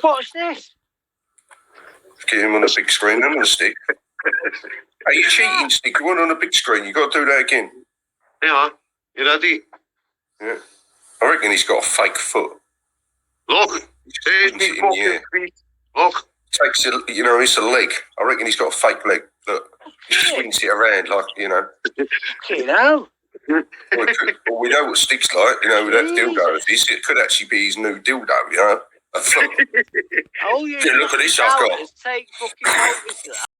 What's this? Get him on a big screen and on a stick. Hey, you cheating, Stick. You want on a big screen. You got to do that again. Yeah, you ready? Yeah. I reckon he's got a fake foot. Look, there's me fucking feet. Look. Takes a, you know, it's a leg. I reckon he's got a fake leg. Look, he swings it around like, you know. You know. Well, we know what Stick's like, you know, with that dildo of his. It could actually be his new dildo, you know. Oh, yeah. Look at this I've got. Take fucking notice of that.